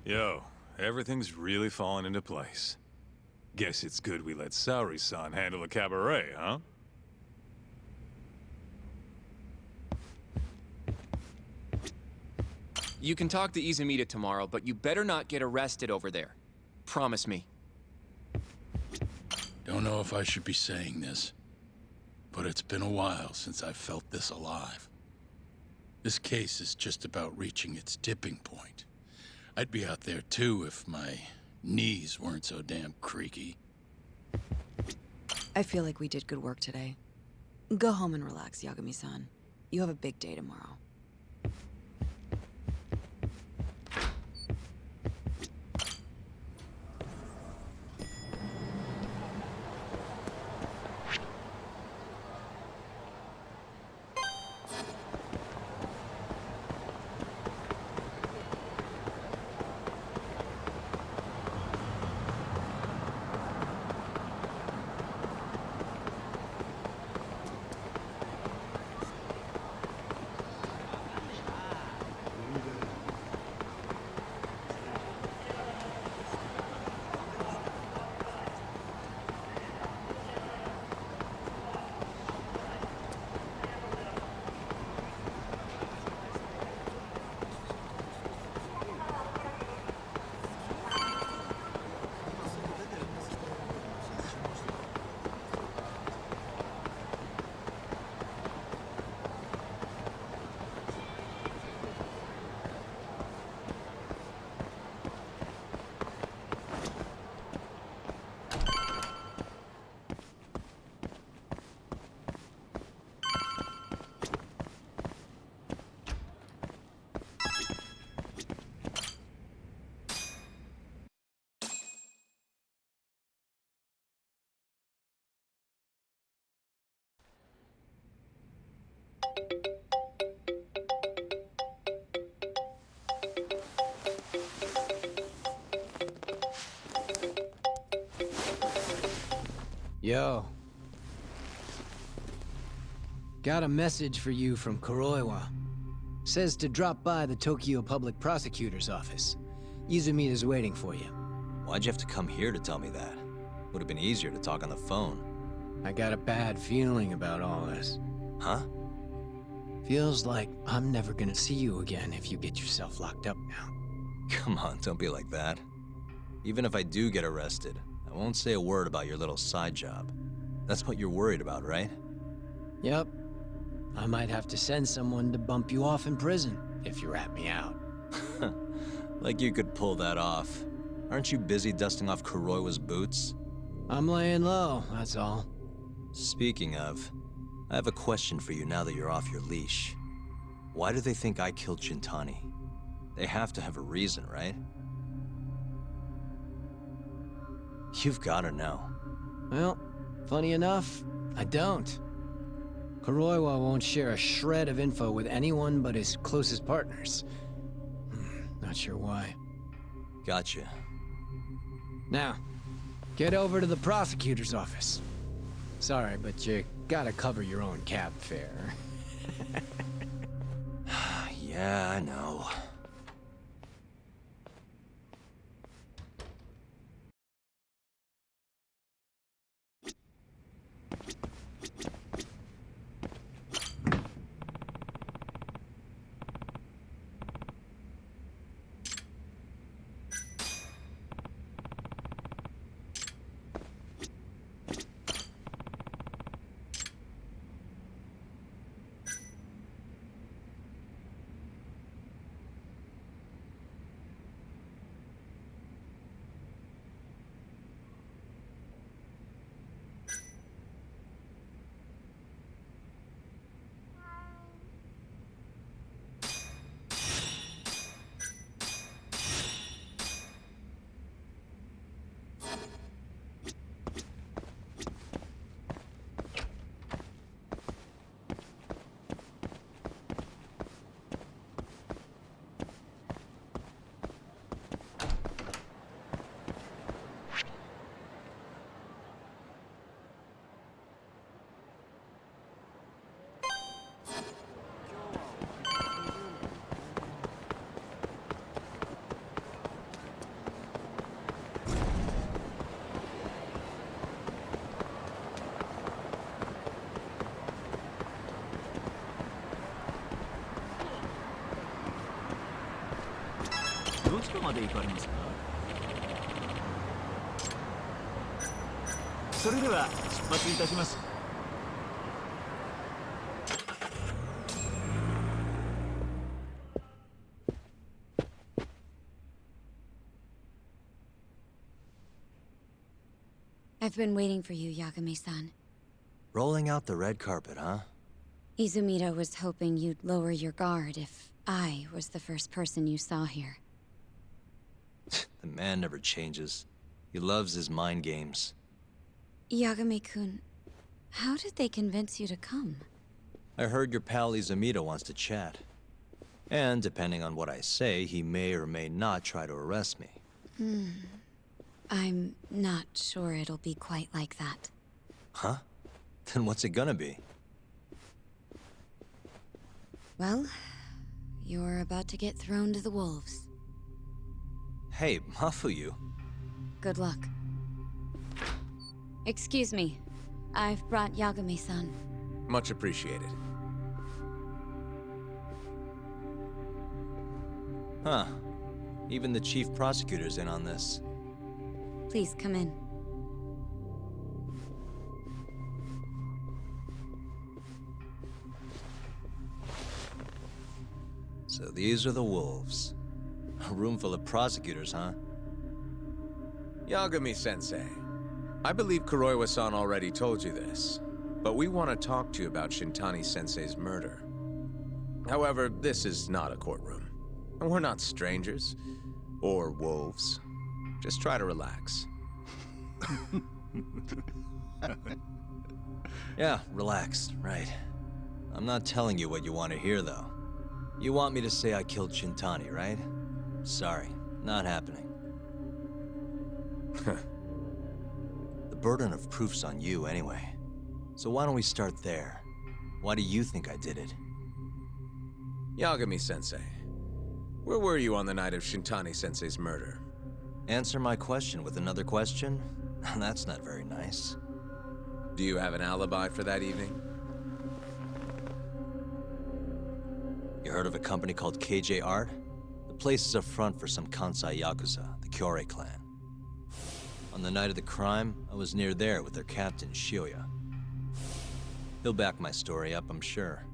Yo, everything's really falling into place. Guess it's good we let Saori-san handle the cabaret, huh? You can talk to Izumida tomorrow, but you better not get arrested over there. Promise me. Don't know if I should be saying this, but it's been a while since I felt this alive. This case is just about reaching its tipping point. I'd be out there too if my knees weren't so damn creaky. I feel like we did good work today. Go home and relax, Yagami-san. You have a big day tomorrow. Yo. Got a message for you from Kuroiwa. Says to drop by the Tokyo Public Prosecutor's office. Izumida's waiting for you. Why'd you have to come here to tell me that? Would have been easier to talk on the phone. I got a bad feeling about all this. Huh? Feels like I'm never gonna see you again if you get yourself locked up now. Come on, don't be like that. Even if I do get arrested, I won't say a word about your little side job. That's what you're worried about, right? Yep. I might have to send someone to bump you off in prison if you rat me out. Like you could pull that off. Aren't you busy dusting off Kuroiwa's boots? I'm laying low, that's all. Speaking of, I have a question for you now that you're off your leash. Why do they think I killed Shintani? They have to have a reason, right? You've gotta know. Well, funny enough, I don't. Kuroiwa won't share a shred of info with anyone but his closest partners. Not sure why. Gotcha. Now, get over to the prosecutor's office. Sorry, but you gotta cover your own cab fare. Yeah, I know. どちらまで行かれますか？それでは出発いたします。I've been waiting for you, Yagami-san. Rolling out the red carpet, huh? Izumida was hoping you'd lower your guard if I was the first person you saw here. The man never changes. He loves his mind games. Yagami-kun, how did they convince you to come? I heard your pal Izumida wants to chat. And depending on what I say, he may or may not try to arrest me. I'm not sure it'll be quite like that. Huh? Then what's it gonna be? Well, you're about to get thrown to the wolves. Hey, Mafuyu. Good luck. Excuse me. I've brought Yagami-san. Much appreciated. Huh. Even the chief prosecutor's in on this. Please come in. So these are the wolves. A room full of prosecutors, huh? Yagami-sensei, I believe Kuroiwa-san already told you this, but we want to talk to you about Shintani-sensei's murder. However, this is not a courtroom, and we're not strangers, or wolves. Just try to relax. Yeah, relax, right. I'm not telling you what you want to hear, though. You want me to say I killed Shintani, right? Sorry, not happening. The burden of proof's on you, anyway. So why don't we start there? Why do you think I did it? Yagami-sensei, where were you on the night of Shintani-sensei's murder? Answer my question with another question? That's not very nice. Do you have an alibi for that evening? You heard of a company called KJ Art? The place is a front for some Kansai Yakuza, the Kyorei clan. On the night of the crime, I was near there with their captain, Shioya. He'll back my story up, I'm sure.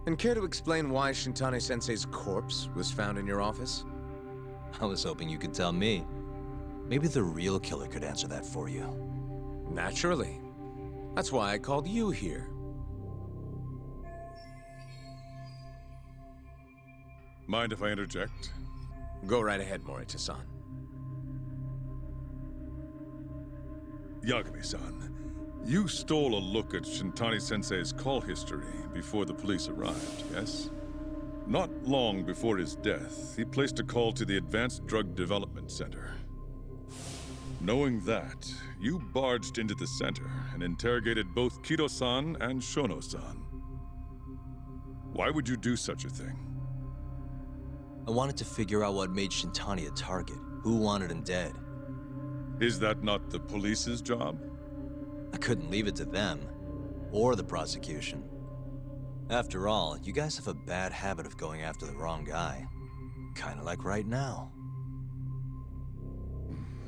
And care to explain why Shintani-sensei's corpse was found in your office? I was hoping you could tell me. Maybe the real killer could answer that for you. Naturally. That's why I called you here. Mind if I interject? Go right ahead, Morita-san. Yagami-san, you stole a look at Shintani-sensei's call history before the police arrived, yes? Not long before his death, he placed a call to the Advanced Drug Development Center. Knowing that, you barged into the center and interrogated both Kido-san and Shono-san. Why would you do such a thing? I wanted to figure out what made Shintani a target. Who wanted him dead? Is that not the police's job? I couldn't leave it to them. Or the prosecution. After all, you guys have a bad habit of going after the wrong guy. Kinda like right now.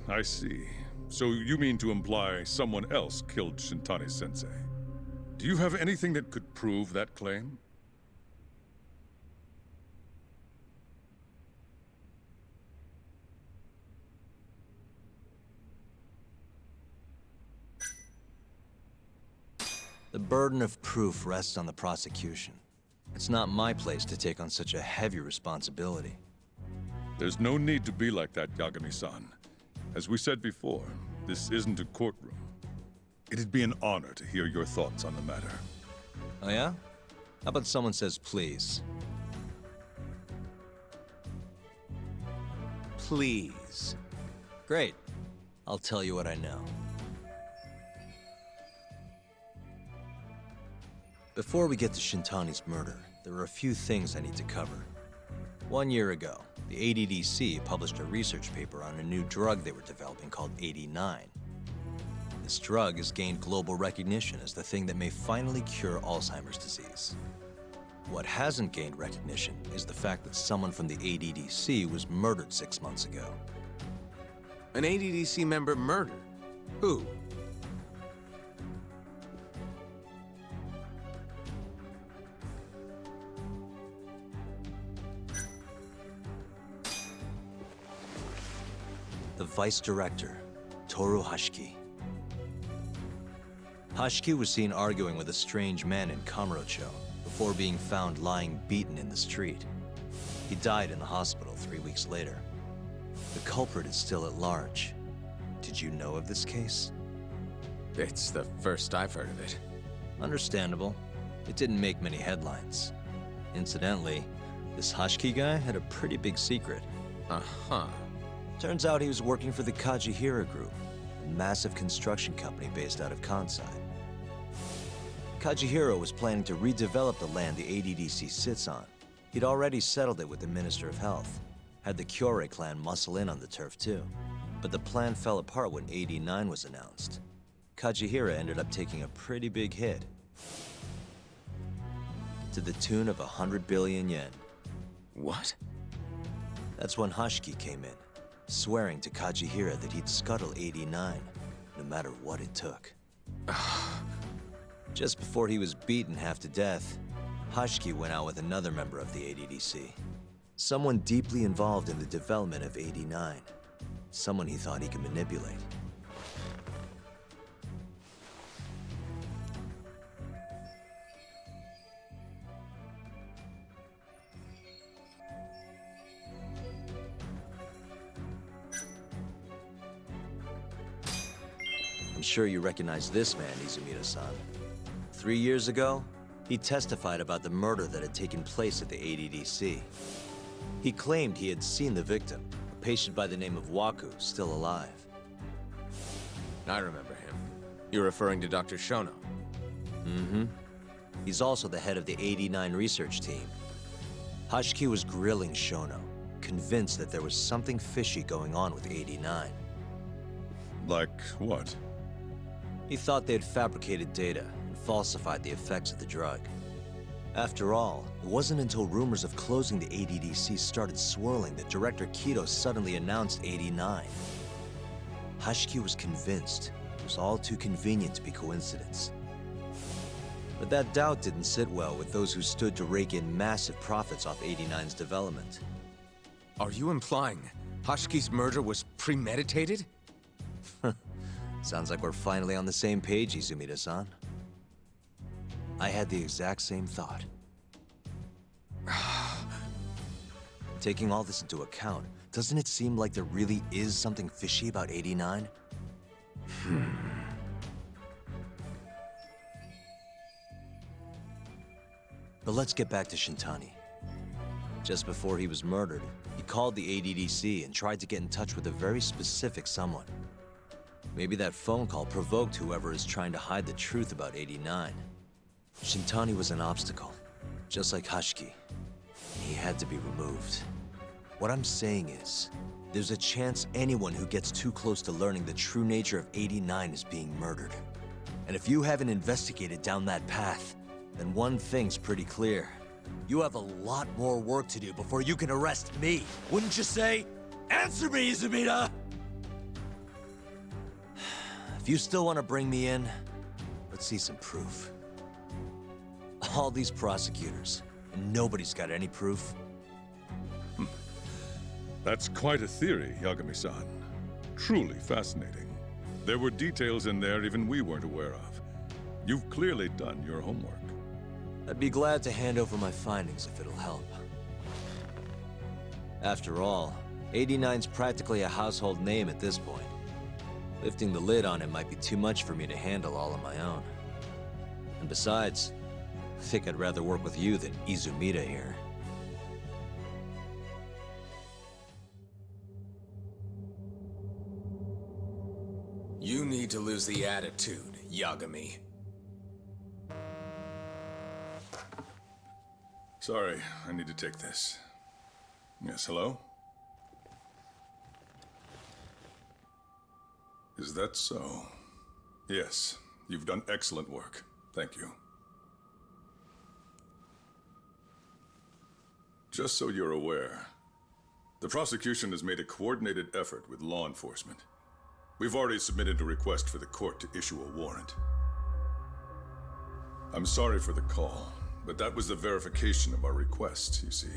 I see. So you mean to imply someone else killed Shintani-sensei? Do you have anything that could prove that claim? The burden of proof rests on the prosecution. It's not my place to take on such a heavy responsibility. There's no need to be like that, Yagami-san. As we said before, this isn't a courtroom. It'd be an honor to hear your thoughts on the matter. Oh yeah? How about someone says please? Please. Great. I'll tell you what I know. Before we get to Shintani's murder, there are a few things I need to cover. 1 year ago, the ADDC published a research paper on a new drug they were developing called 89. This drug has gained global recognition as the thing that may finally cure Alzheimer's disease. What hasn't gained recognition is the fact that someone from the ADDC was murdered 6 months ago. An ADDC member murdered? Who? The Vice Director, Toru Hashiki. Hashiki was seen arguing with a strange man in Kamurocho before being found lying beaten in the street. He died in the hospital 3 weeks later. The culprit is still at large. Did you know of this case? It's the first I've heard of it. Understandable. It didn't make many headlines. Incidentally, this Hashiki guy had a pretty big secret. Uh-huh. Turns out he was working for the Kajihira Group, a massive construction company based out of Kansai. Kajihira was planning to redevelop the land the ADDC sits on. He'd already settled it with the Minister of Health, had the Kyorei clan muscle in on the turf too. But the plan fell apart when AD9 was announced. Kajihira ended up taking a pretty big hit, to the tune of 100 billion yen. What? That's when Hashiki came in, swearing to Kajihira that he'd scuttle AD9, no matter what it took. Just before he was beaten half to death, Hashiki went out with another member of the ADDC. Someone deeply involved in the development of AD9. Someone he thought he could manipulate. I'm sure you recognize this man, Izumida-san. 3 years ago, he testified about the murder that had taken place at the ADDC. He claimed he had seen the victim, a patient by the name of Waku, still alive. I remember him. You're referring to Dr. Shono. Mm-hmm. He's also the head of the AD9 research team. Hashiki was grilling Shono, convinced that there was something fishy going on with AD9. Like what? He thought they had fabricated data and falsified the effects of the drug. After all, it wasn't until rumors of closing the ADDC started swirling that Director Kido suddenly announced AD9. Hashiki was convinced it was all too convenient to be coincidence. But that doubt didn't sit well with those who stood to rake in massive profits off AD9's development. Are you implying Hashiki's murder was premeditated? Sounds like we're finally on the same page, Izumida-san. I had the exact same thought. Taking all this into account, doesn't it seem like there really is something fishy about AD9? But let's get back to Shintani. Just before he was murdered, he called the ADDC and tried to get in touch with a very specific someone. Maybe that phone call provoked whoever is trying to hide the truth about AD9. Shintani was an obstacle, just like Hashiki. He had to be removed. What I'm saying is, there's a chance anyone who gets too close to learning the true nature of AD9 is being murdered. And if you haven't investigated down that path, then one thing's pretty clear. You have a lot more work to do before you can arrest me, wouldn't you say? Answer me, Izumida! If you still want to bring me in, let's see some proof. All these prosecutors, and nobody's got any proof. That's quite a theory, Yagami-san. Truly fascinating. There were details in there even we weren't aware of. You've clearly done your homework. I'd be glad to hand over my findings if it'll help. After all, AD9's practically a household name at this point. Lifting the lid on it might be too much for me to handle all on my own. And besides, I think I'd rather work with you than Izumida here. You need to lose the attitude, Yagami. Sorry, I need to take this. Yes, hello? Is that so? Yes, you've done excellent work. Thank you. Just so you're aware, the prosecution has made a coordinated effort with law enforcement. We've already submitted a request for the court to issue a warrant. I'm sorry for the call, but that was the verification of our request, you see.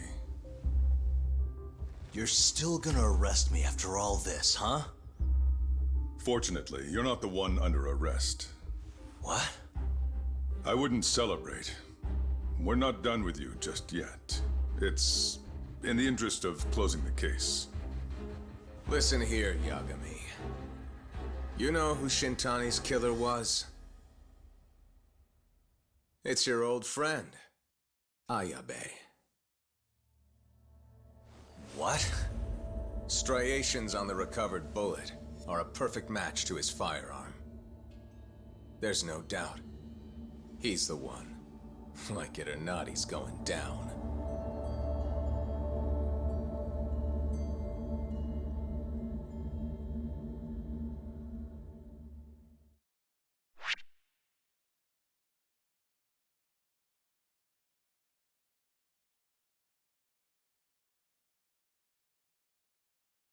You're still gonna arrest me after all this, huh? Fortunately, you're not the one under arrest. What? I wouldn't celebrate. We're not done with you just yet. It's in the interest of closing the case. Listen here, Yagami. You know who Shintani's killer was? It's your old friend, Ayabe. What? Striations on the recovered bullet are a perfect match to his firearm. There's no doubt. He's the one. Like it or not, he's going down.